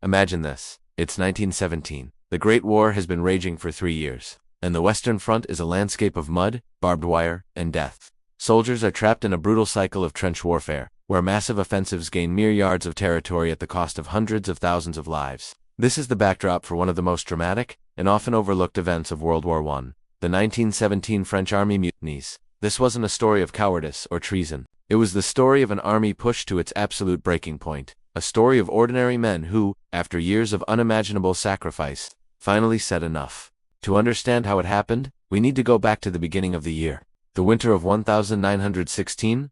Imagine this. It's 1917. The Great War has been raging for 3 years, and the Western Front is a landscape of mud, barbed wire, and death. Soldiers are trapped in a brutal cycle of trench warfare, where massive offensives gain mere yards of territory at the cost of hundreds of thousands of lives. This is the backdrop for one of the most dramatic and often overlooked events of World War I, the 1917 French Army Mutinies. This wasn't a story of cowardice or treason. It was the story of an army pushed to its absolute breaking point, a story of ordinary men who, after years of unimaginable sacrifice, finally said enough. To understand how it happened, we need to go back to the beginning of the year. The winter of 1916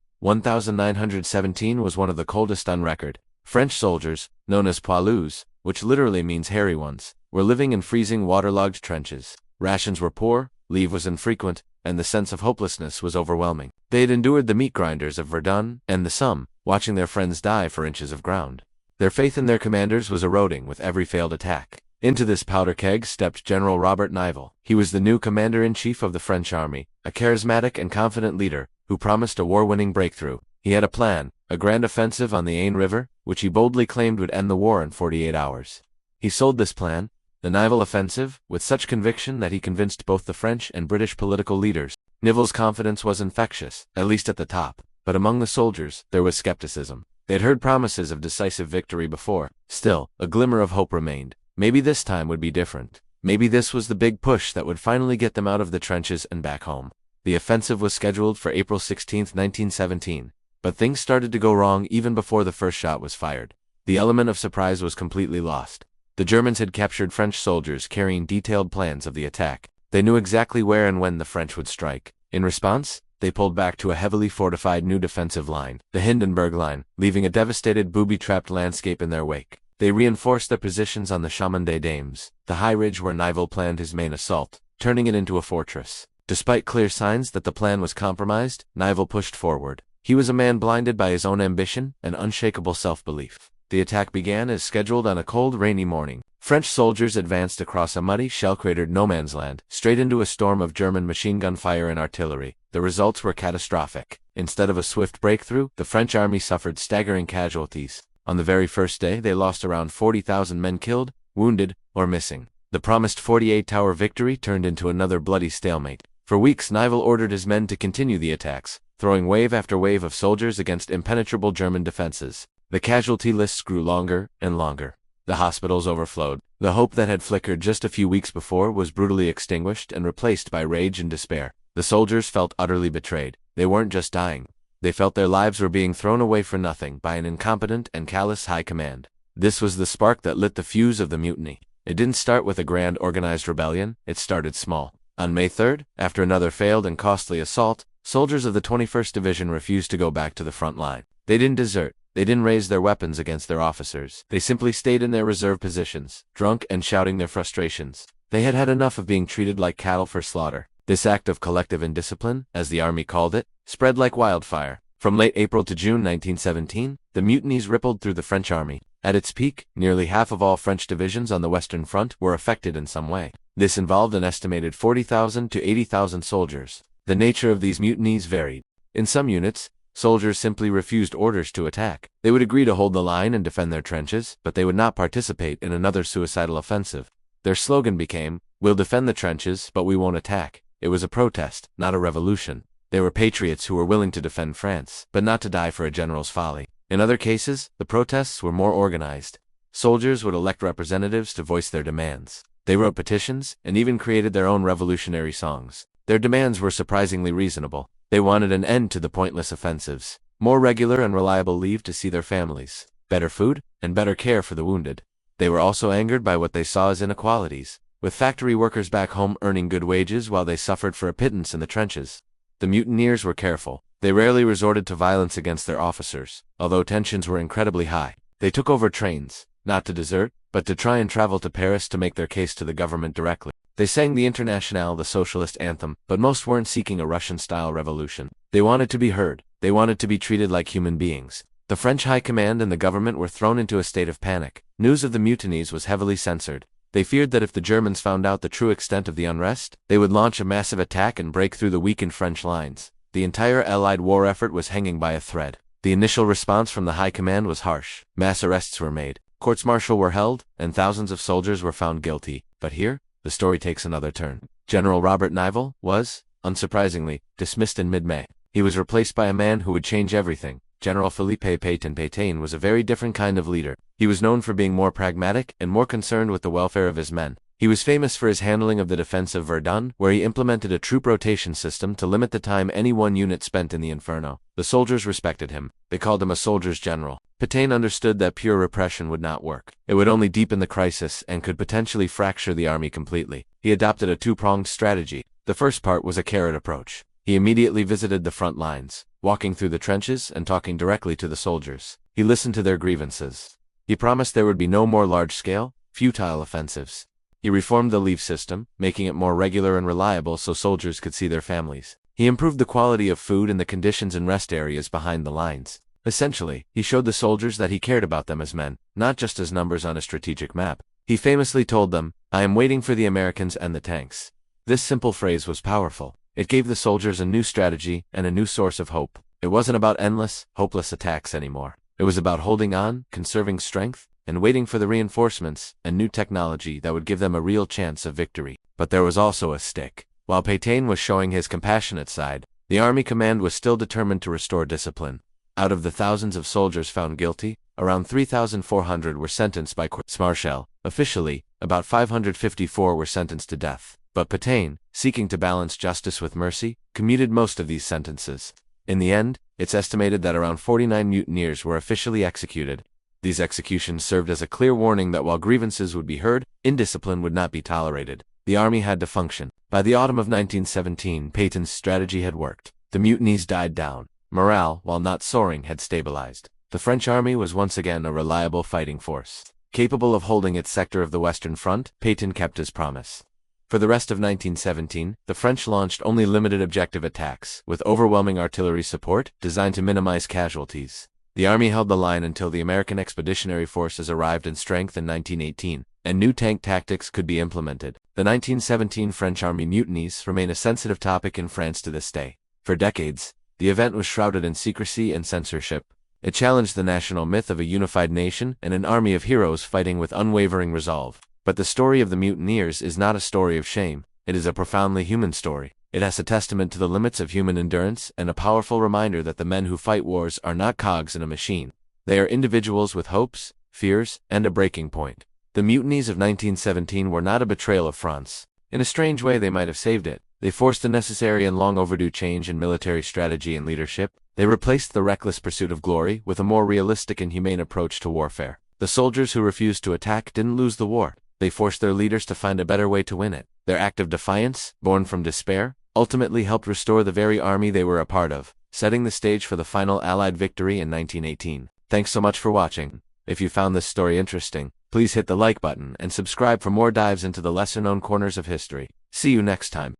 was one of the coldest on record. French soldiers, known as poilus, which literally means hairy ones, were living in freezing waterlogged trenches. Rations were poor, leave was infrequent, and the sense of hopelessness was overwhelming. They had endured the meat grinders of Verdun and the Somme, watching their friends die for inches of ground. Their faith in their commanders was eroding with every failed attack. Into this powder keg stepped General Robert Nivelle. He was the new commander-in-chief of the French army, a charismatic and confident leader who promised a war-winning breakthrough. He had a plan, a grand offensive on the Aisne River, which he boldly claimed would end the war in 48 hours. He sold this plan, the Nivelle offensive, with such conviction that he convinced both the French and British political leaders. Nivelle's confidence was infectious, at least at the top, but among the soldiers, there was skepticism. They had heard promises of decisive victory before. Still, a glimmer of hope remained. Maybe this time would be different. Maybe this was the big push that would finally get them out of the trenches and back home. The offensive was scheduled for April 16, 1917, but things started to go wrong even before the first shot was fired. The element of surprise was completely lost. The Germans had captured French soldiers carrying detailed plans of the attack. They knew exactly where and when the French would strike. In response, they pulled back to a heavily fortified new defensive line, the Hindenburg Line, leaving a devastated booby-trapped landscape in their wake. They reinforced their positions on the Chemin des Dames, the high ridge where Nivelle planned his main assault, turning it into a fortress. Despite clear signs that the plan was compromised, Nivelle pushed forward. He was a man blinded by his own ambition and unshakable self-belief. The attack began as scheduled on a cold, rainy morning. French soldiers advanced across a muddy, shell-cratered no-man's land, straight into a storm of German machine gun fire and artillery. The results were catastrophic. Instead of a swift breakthrough, the French army suffered staggering casualties. On the very first day, they lost around 40,000 men killed, wounded, or missing. The promised 48-hour victory turned into another bloody stalemate. For weeks, Nivelle ordered his men to continue the attacks, throwing wave after wave of soldiers against impenetrable German defenses. The casualty lists grew longer and longer. The hospitals overflowed. The hope that had flickered just a few weeks before was brutally extinguished and replaced by rage and despair. The soldiers felt utterly betrayed. They weren't just dying. They felt their lives were being thrown away for nothing by an incompetent and callous high command. This was the spark that lit the fuse of the mutiny. It didn't start with a grand organized rebellion. It started small. On May 3rd, after another failed and costly assault, soldiers of the 21st Division refused to go back to the front line. They didn't desert. They didn't raise their weapons against their officers. They simply stayed in their reserve positions, drunk and shouting their frustrations. They had had enough of being treated like cattle for slaughter. This act of collective indiscipline, as the army called it, spread like wildfire. From late April to June 1917, the mutinies rippled through the French army. At its peak, nearly half of all French divisions on the Western Front were affected in some way. This involved an estimated 40,000 to 80,000 soldiers. The nature of these mutinies varied. In some units, soldiers simply refused orders to attack. They would agree to hold the line and defend their trenches, but they would not participate in another suicidal offensive. Their slogan became, "We'll defend the trenches, but we won't attack." It was a protest, not a revolution. They were patriots who were willing to defend France, but not to die for a general's folly. In other cases, the protests were more organized. Soldiers would elect representatives to voice their demands. They wrote petitions, and even created their own revolutionary songs. Their demands were surprisingly reasonable. They wanted an end to the pointless offensives, more regular and reliable leave to see their families, better food, and better care for the wounded. They were also angered by what they saw as inequalities, with factory workers back home earning good wages while they suffered for a pittance in the trenches. The mutineers were careful. They rarely resorted to violence against their officers, although tensions were incredibly high. They took over trains, not to desert, but to try and travel to Paris to make their case to the government directly. They sang the Internationale, the socialist anthem, but most weren't seeking a Russian-style revolution. They wanted to be heard. They wanted to be treated like human beings. The French high command and the government were thrown into a state of panic. News of the mutinies was heavily censored. They feared that if the Germans found out the true extent of the unrest, they would launch a massive attack and break through the weakened French lines. The entire Allied war effort was hanging by a thread. The initial response from the high command was harsh. Mass arrests were made. Courts-martial were held, and thousands of soldiers were found guilty. But here, the story takes another turn. General Robert Nivelle was, unsurprisingly, dismissed in mid-May. He was replaced by a man who would change everything. General Philippe Pétain was a very different kind of leader. He was known for being more pragmatic and more concerned with the welfare of his men. He was famous for his handling of the defense of Verdun, where he implemented a troop rotation system to limit the time any one unit spent in the inferno. The soldiers respected him. They called him a soldier's general. Pétain understood that pure repression would not work. It would only deepen the crisis and could potentially fracture the army completely. He adopted a two-pronged strategy. The first part was a carrot approach. He immediately visited the front lines, walking through the trenches and talking directly to the soldiers. He listened to their grievances. He promised there would be no more large-scale, futile offensives. He reformed the leave system, making it more regular and reliable so soldiers could see their families. He improved the quality of food and the conditions in rest areas behind the lines. Essentially, he showed the soldiers that he cared about them as men, not just as numbers on a strategic map. He famously told them, "I am waiting for the Americans and the tanks." This simple phrase was powerful. It gave the soldiers a new strategy and a new source of hope. It wasn't about endless, hopeless attacks anymore. It was about holding on, conserving strength, and waiting for the reinforcements and new technology that would give them a real chance of victory. But there was also a stick. While Pétain was showing his compassionate side, the army command was still determined to restore discipline. Out of the thousands of soldiers found guilty, around 3,400 were sentenced by courts-martial. Officially, about 554 were sentenced to death. But Pétain, seeking to balance justice with mercy, commuted most of these sentences. In the end, it's estimated that around 49 mutineers were officially executed. These executions served as a clear warning that while grievances would be heard, indiscipline would not be tolerated. The army had to function. By the autumn of 1917, Pétain's strategy had worked. The mutinies died down. Morale, while not soaring, had stabilized. The French army was once again a reliable fighting force. Capable of holding its sector of the Western Front, Pétain kept his promise. For the rest of 1917, the French launched only limited objective attacks, with overwhelming artillery support, designed to minimize casualties. The army held the line until the American expeditionary forces arrived in strength in 1918, and new tank tactics could be implemented. The 1917 French Army Mutinies remain a sensitive topic in France to this day. For decades, the event was shrouded in secrecy and censorship. It challenged the national myth of a unified nation and an army of heroes fighting with unwavering resolve. But the story of the mutineers is not a story of shame. It is a profoundly human story. It has a testament to the limits of human endurance and a powerful reminder that the men who fight wars are not cogs in a machine. They are individuals with hopes, fears, and a breaking point. The mutinies of 1917 were not a betrayal of France. In a strange way, they might have saved it. They forced a necessary and long overdue change in military strategy and leadership. They replaced the reckless pursuit of glory with a more realistic and humane approach to warfare. The soldiers who refused to attack didn't lose the war. They forced their leaders to find a better way to win it. Their act of defiance, born from despair, ultimately helped restore the very army they were a part of, setting the stage for the final Allied victory in 1918. Thanks so much for watching. If you found this story interesting, please hit the like button and subscribe for more dives into the lesser-known corners of history. See you next time.